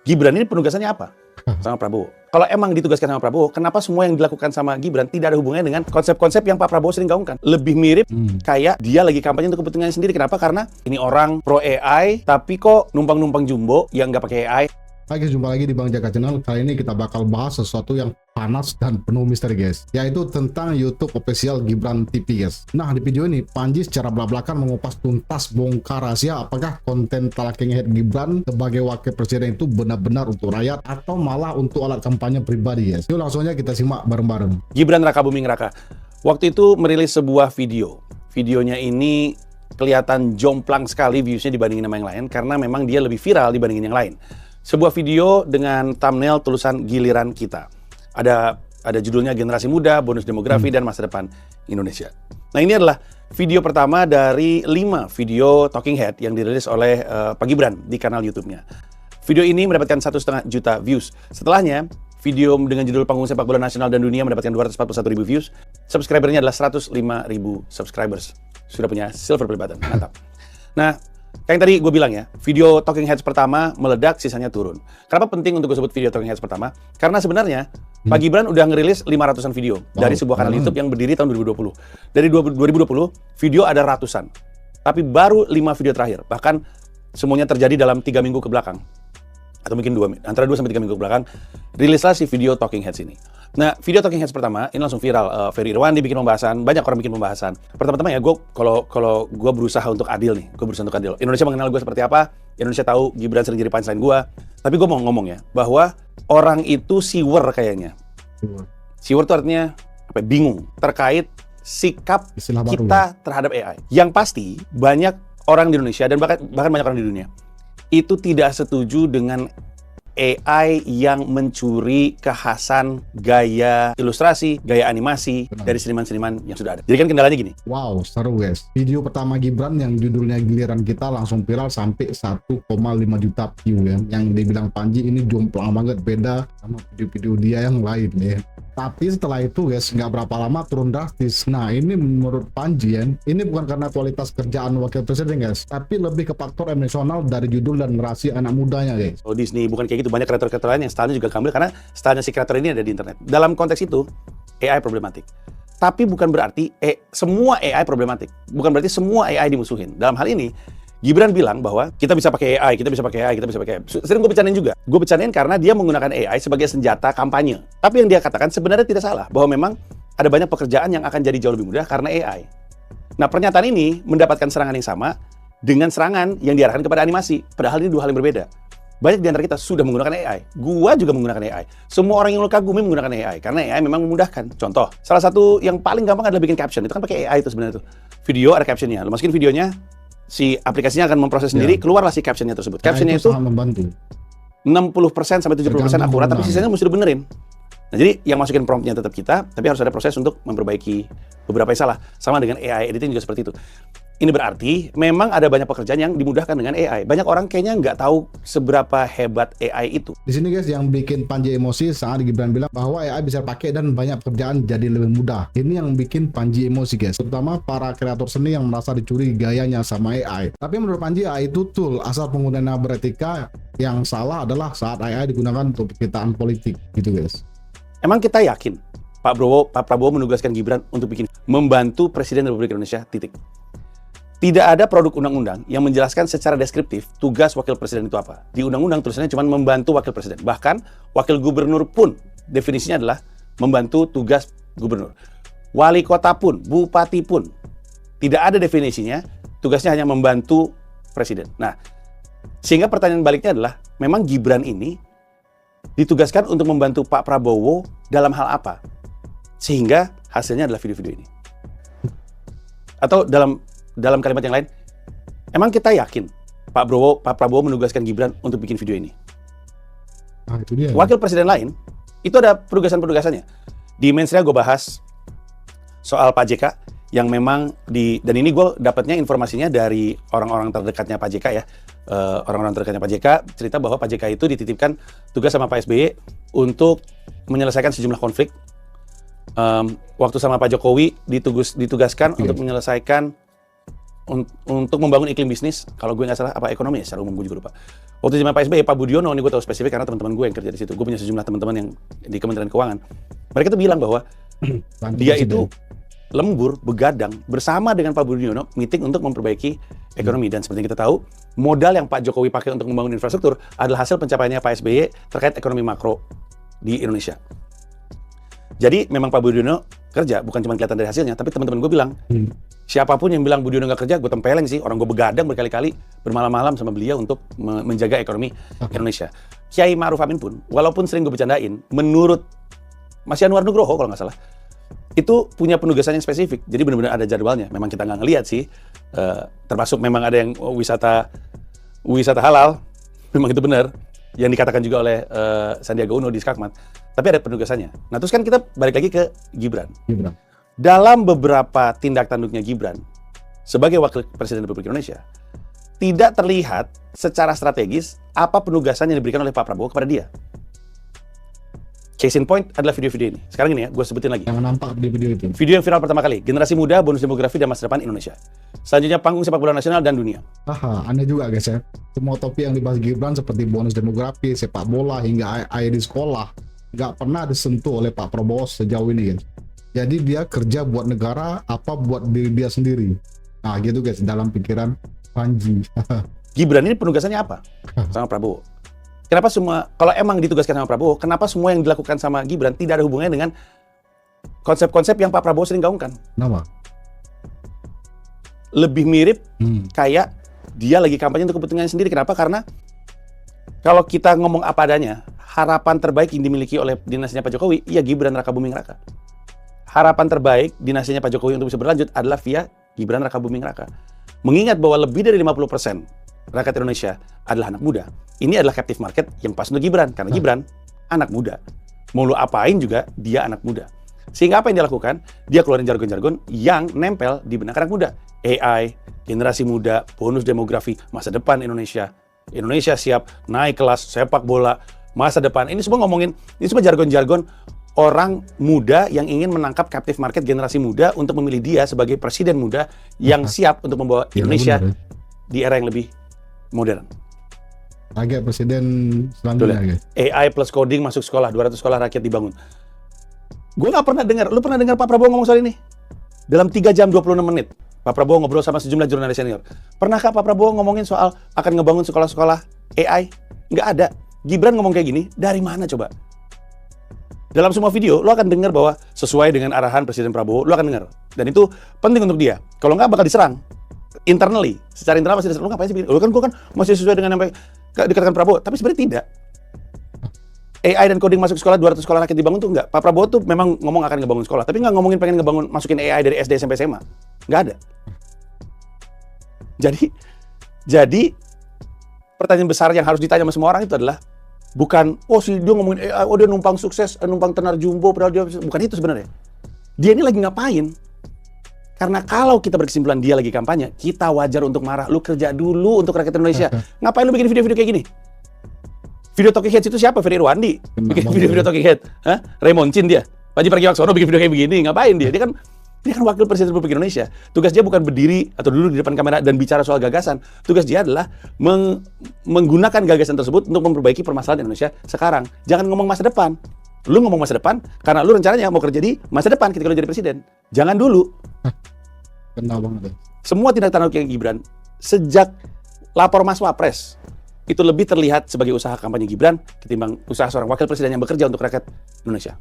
Gibran ini penugasannya apa? Sama Prabowo. Kalau emang ditugaskan sama Prabowo, kenapa semua yang dilakukan sama Gibran tidak ada hubungannya dengan konsep-konsep yang Pak Prabowo sering gaungkan? Lebih mirip kayak dia lagi kampanye untuk kepentingannya sendiri. Kenapa? Karena ini orang pro AI, tapi kok numpang-numpang jumbo yang nggak pakai AI. Hai guys, jumpa lagi di Bang Jaka Channel. Kali ini kita bakal bahas sesuatu yang panas dan penuh misteri guys, yaitu tentang YouTube official Gibran TV guys. Nah, di video ini Panji secara belak-belakan mengupas tuntas bongkar rahasia apakah konten Talking Head Gibran sebagai wakil presiden itu benar-benar untuk rakyat atau malah untuk alat kampanye pribadi guys. Yuk langsung aja kita simak bareng-bareng. Gibran Raka Buming Raka waktu itu merilis sebuah video. Videonya ini kelihatan jomplang sekali viewsnya dibandingin sama yang lain karena memang dia lebih viral dibandingin yang lain. Sebuah video dengan thumbnail tulisan giliran kita. Ada judulnya Generasi Muda, Bonus Demografi, dan Masa Depan Indonesia. Nah, ini adalah video pertama dari 5 video Talking Head yang dirilis oleh Pak Gibran di kanal YouTube-nya. Video ini mendapatkan 1,5 juta views. Setelahnya, video dengan judul Panggung Sepak Bola Nasional dan Dunia mendapatkan 241.000 views. Subscribernya adalah 105.000 subscribers. Sudah punya silver play button. Mantap. Nah, kayak yang tadi gue bilang ya, video Talking Heads pertama meledak, sisanya turun. Kenapa penting untuk gue sebut video Talking Heads pertama? Karena sebenarnya Pak Gibran udah ngerilis 500-an video dari sebuah kanal YouTube yang berdiri tahun 2020. Dari 2020, video ada ratusan. Tapi baru 5 video terakhir. Bahkan semuanya terjadi dalam 3 minggu ke belakang. Atau mungkin antara 2 sampai 3 minggu ke belakang, rilislah si video Talking Heads ini. Nah, video Talking Heads pertama ini langsung viral. Ferry Irwandi bikin pembahasan, banyak orang bikin pembahasan. Pertama-tama ya, kalau gue berusaha untuk adil nih, Indonesia mengenal gue seperti apa, Indonesia tahu Gibran sering jadi punchline gue. Tapi gue mau ngomong ya, bahwa orang itu siwer kayaknya. Siwer itu artinya apa? Bingung terkait sikap kita terhadap AI. Yang pasti banyak orang di Indonesia dan bahkan banyak orang di dunia itu tidak setuju dengan AI yang mencuri kekhasan gaya ilustrasi, gaya animasi dari seniman-seniman yang sudah ada. Jadi kan kendalanya gini. Wow, seru guys. Video pertama Gibran yang judulnya Giliran Kita langsung viral sampai 1,5 juta view ya. Yang dibilang Panji ini jomplang banget, beda sama video-video dia yang lain ya. Tapi setelah itu guys, nggak berapa lama turun drastis. Nah, ini menurut Panji ya, ini bukan karena kualitas kerjaan wakil presiden guys, tapi lebih ke faktor emosional dari judul dan narasi anak mudanya guys. Oh, Disney bukan kayak gitu, banyak kreator-kreator lain yang stylenya juga kambil karena stylenya si kreator ini ada di internet. Dalam konteks itu, AI problematik. Tapi bukan berarti semua AI problematik. Bukan berarti semua AI dimusuhin. Dalam hal ini, Gibran bilang bahwa kita bisa pakai AI. Sering gue bercandain juga. Gue bercandain karena dia menggunakan AI sebagai senjata kampanye. Tapi yang dia katakan sebenarnya tidak salah. Bahwa memang ada banyak pekerjaan yang akan jadi jauh lebih mudah karena AI. Nah, pernyataan ini mendapatkan serangan yang sama dengan serangan yang diarahkan kepada animasi. Padahal ini 2 hal yang berbeda. Banyak di antara kita sudah menggunakan AI. Gua juga menggunakan AI. Semua orang yang lo kagumi menggunakan AI. Karena AI memang memudahkan. Contoh, salah satu yang paling gampang adalah bikin caption. Itu kan pakai AI itu sebenarnya tuh. Video ada captionnya. Lo masukin videonya, si aplikasinya akan memproses sendiri, keluarlah si captionnya tersebut. Captionnya itu membantu 60% sampai 70% akurat, tapi sisanya mesti dibenerin. Nah, jadi yang masukin promptnya tetap kita, tapi harus ada proses untuk memperbaiki beberapa yang salah. Sama dengan AI editing juga seperti itu. Ini berarti memang ada banyak pekerjaan yang dimudahkan dengan AI. Banyak orang kayaknya nggak tahu seberapa hebat AI itu. Di sini guys, yang bikin Panji emosi saat Gibran bilang bahwa AI bisa pakai dan banyak pekerjaan jadi lebih mudah. Ini yang bikin Panji emosi guys, terutama para kreator seni yang merasa dicuri gayanya sama AI. Tapi menurut Panji, AI itu tool, asal penggunanya beretika. Yang salah adalah saat AI digunakan untuk pencitraan politik gitu guys. Emang kita yakin Pak Prabowo menugaskan Gibran untuk membantu Presiden Republik Indonesia, titik. Tidak ada produk undang-undang yang menjelaskan secara deskriptif tugas wakil presiden itu apa. Di undang-undang tulisannya cuma membantu wakil presiden. Bahkan wakil gubernur pun definisinya adalah membantu tugas gubernur. Wali kota pun, bupati pun tidak ada definisinya, tugasnya hanya membantu presiden. Nah, sehingga pertanyaan baliknya adalah, memang Gibran ini ditugaskan untuk membantu Pak Prabowo dalam hal apa? Sehingga hasilnya adalah video-video ini. Atau dalam kalimat yang lain, emang kita yakin Pak Prabowo menugaskan Gibran untuk bikin video ini? Nah, itu dia. Wakil presiden lain, itu ada penugasan-penugasannya. Di Mensrea gue bahas soal Pak JK, yang memang dan ini gue dapatnya informasinya dari orang-orang terdekatnya Pak JK ya. Orang-orang terdekatnya Pak JK cerita bahwa Pak JK itu dititipkan tugas sama Pak SBY untuk menyelesaikan sejumlah konflik. Waktu sama Pak Jokowi ditugaskan untuk menyelesaikan untuk membangun iklim bisnis, kalau gue nggak salah, apa ekonomi ya, secara umum gue juga lupa. Waktu zaman Pak SBY, Pak Budiono, ini gue tahu spesifik karena teman-teman gue yang kerja di situ. Gue punya sejumlah teman-teman yang di Kementerian Keuangan. Mereka tuh bilang bahwa dia itu lembur, begadang bersama dengan Pak Budiono meeting untuk memperbaiki ekonomi. Dan seperti yang kita tahu, modal yang Pak Jokowi pakai untuk membangun infrastruktur adalah hasil pencapaiannya Pak SBY terkait ekonomi makro di Indonesia. Jadi memang Pak Budiono kerja, bukan cuma kelihatan dari hasilnya, tapi teman-teman gue bilang, siapapun yang bilang Budiono nggak kerja, gue tempeleng sih. Orang gue begadang berkali-kali, bermalam-malam sama beliau untuk menjaga ekonomi Indonesia. Kiai Ma'ruf Amin pun, walaupun sering gue bercandain, menurut Mas Yanwar Nugroho kalau nggak salah, itu punya penugasan yang spesifik. Jadi benar-benar ada jadwalnya. Memang kita nggak ngelihat sih, termasuk memang ada yang wisata halal, memang itu benar, yang dikatakan juga oleh Sandiaga Uno di Skakmat. Tapi ada penugasannya. Nah terus kan kita balik lagi ke Gibran. Dalam beberapa tindak tanduknya Gibran sebagai Wakil Presiden Republik Indonesia, tidak terlihat secara strategis apa penugasan yang diberikan oleh Pak Prabowo kepada dia. Case in point adalah video-video ini. Sekarang ini ya, gue sebutin lagi. Yang nampak di video itu. Video yang viral pertama kali, generasi muda, bonus demografi, dan masa depan Indonesia. Selanjutnya panggung sepak bola nasional dan dunia. Aneh juga guys ya. Semua topik yang dibahas Gibran seperti bonus demografi, sepak bola, hingga air di sekolah, nggak pernah disentuh oleh Pak Prabowo sejauh ini guys. Jadi dia kerja buat negara apa buat diri dia sendiri. Nah gitu guys, dalam pikiran Panji. Gibran ini penugasannya apa? Sama Prabowo. Kenapa semua, kalau emang ditugaskan sama Prabowo, kenapa semua yang dilakukan sama Gibran tidak ada hubungannya dengan konsep-konsep yang Pak Prabowo sering gaungkan? Kenapa? Lebih mirip kayak dia lagi kampanye untuk kepentingannya sendiri. Kenapa? Karena kalau kita ngomong apa adanya, harapan terbaik yang dimiliki oleh dinastinya Pak Jokowi, ya Gibran Raka Buming Raka. Harapan terbaik dinastinya Pak Jokowi untuk bisa berlanjut adalah via Gibran Raka Buming Raka. Mengingat bahwa lebih dari 50% rakyat Indonesia adalah anak muda. Ini adalah captive market yang pas untuk Gibran. Karena Gibran anak muda. Mau lu apain juga dia anak muda. Sehingga apa yang dia lakukan? Dia keluarin jargon-jargon yang nempel di benak anak muda. AI, generasi muda, bonus demografi, masa depan Indonesia. Indonesia siap naik kelas sepak bola, masa depan. Ini semua ngomongin, ini semua jargon-jargon orang muda yang ingin menangkap captive market generasi muda untuk memilih dia sebagai presiden muda yang siap untuk membawa Indonesia di era yang lebih modern. Agak presiden selanjutnya. AI plus coding masuk sekolah, 200 sekolah rakyat dibangun. Gue nggak pernah dengar, lu pernah dengar Pak Prabowo ngomong soal ini? Dalam 3 jam 26 menit, Pak Prabowo ngobrol sama sejumlah jurnalis senior. Pernahkah Pak Prabowo ngomongin soal akan ngebangun sekolah-sekolah AI? Nggak ada. Gibran ngomong kayak gini, dari mana coba? Dalam semua video, lo akan dengar bahwa sesuai dengan arahan Presiden Prabowo, lo akan dengar. Dan itu penting untuk dia. Kalau nggak bakal diserang. Internally, secara internal masih diserang. Lo ngapain sih begini? Lo kan gue kan masih sesuai dengan yang dikatakan Prabowo. Tapi sebenarnya tidak. AI dan coding masuk sekolah, 200 sekolah rakyat dibangun tuh enggak. Pak Prabowo tuh memang ngomong akan ngebangun sekolah. Tapi nggak ngomongin pengen ngebangun, masukin AI dari SD sampai SMA. Nggak ada. Jadi pertanyaan besar yang harus ditanya sama semua orang itu adalah bukan, oh si dia ngomongin AI, oh dia numpang sukses, numpang tenar jumbo, padahal dia, bukan itu sebenarnya. Dia ini lagi ngapain? Karena kalau kita berkesimpulan dia lagi kampanye, kita wajar untuk marah. Lu kerja dulu untuk rakyat Indonesia. Ngapain lu bikin video-video kayak gini? Video Talking Heads itu siapa? Ferry Irwandi bikin video-video Talking Head. Hah? Raymond Chin dia. Panji Pragiwaksono bikin video kayak begini. Ngapain dia? Dia kan wakil presiden Republik Indonesia. Tugas dia bukan berdiri atau duduk di depan kamera dan bicara soal gagasan. Tugas dia adalah menggunakan gagasan tersebut untuk memperbaiki permasalahan Indonesia sekarang. Jangan ngomong masa depan. Lu ngomong masa depan karena lu rencananya mau kerja di masa depan ketika lu jadi presiden. Jangan dulu. Kenal banget. Semua tindak tanduk yang Gibran sejak lapor Mas Wapres itu lebih terlihat sebagai usaha kampanye Gibran ketimbang usaha seorang wakil presiden yang bekerja untuk rakyat Indonesia.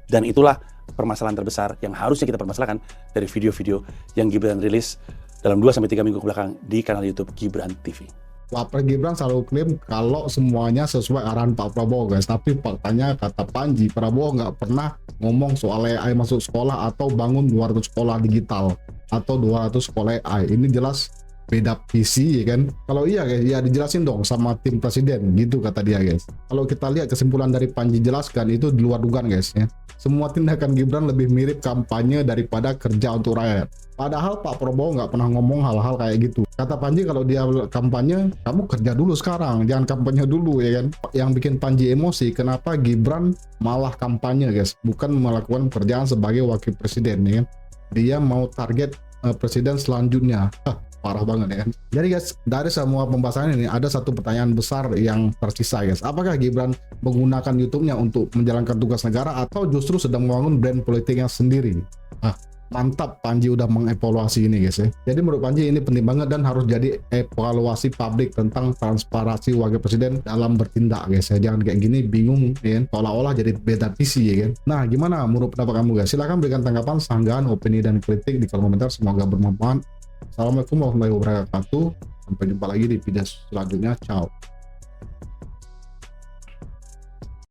Dan itulah permasalahan terbesar yang harusnya kita permasalahkan dari video-video yang Gibran rilis dalam 2-3 minggu kebelakang di kanal YouTube Gibran TV. Wapres Gibran selalu klaim kalau semuanya sesuai arahan Pak Prabowo guys, tapi faktanya kata Panji, Prabowo nggak pernah ngomong soal AI masuk sekolah atau bangun 200 sekolah digital atau 200 sekolah AI. Ini jelas beda visi ya kan. Kalau iya guys, ya dijelasin dong sama tim presiden gitu kata dia guys. Kalau kita lihat kesimpulan dari Panji jelaskan itu di luar dugaan guys ya. Semua tindakan Gibran lebih mirip kampanye daripada kerja untuk rakyat. Padahal Pak Prabowo nggak pernah ngomong hal-hal kayak gitu. Kata Panji kalau dia kampanye, kamu kerja dulu sekarang, jangan kampanye dulu ya kan. Yang bikin Panji emosi, kenapa Gibran malah kampanye guys, bukan melakukan pekerjaan sebagai wakil presiden ya kan. Dia mau target presiden selanjutnya. parah banget ya kan. Jadi guys, dari semua pembahasan ini ada satu pertanyaan besar yang tersisa guys. Apakah Gibran menggunakan YouTube-nya untuk menjalankan tugas negara atau justru sedang membangun brand politiknya sendiri? Mantap, Panji udah mengevaluasi ini guys ya. Jadi menurut Panji ini penting banget dan harus jadi evaluasi publik tentang transparansi wakil presiden dalam bertindak guys ya. Jangan kayak gini bingung ya kan, seolah-olah jadi beda visi ya kan. Nah gimana menurut pendapat kamu guys? Silahkan berikan tanggapan, sanggahan, opini, dan kritik di kolom komentar. Semoga bermanfaat. Assalamualaikum warahmatullahi wabarakatuh. Sampai jumpa lagi di video selanjutnya. Ciao.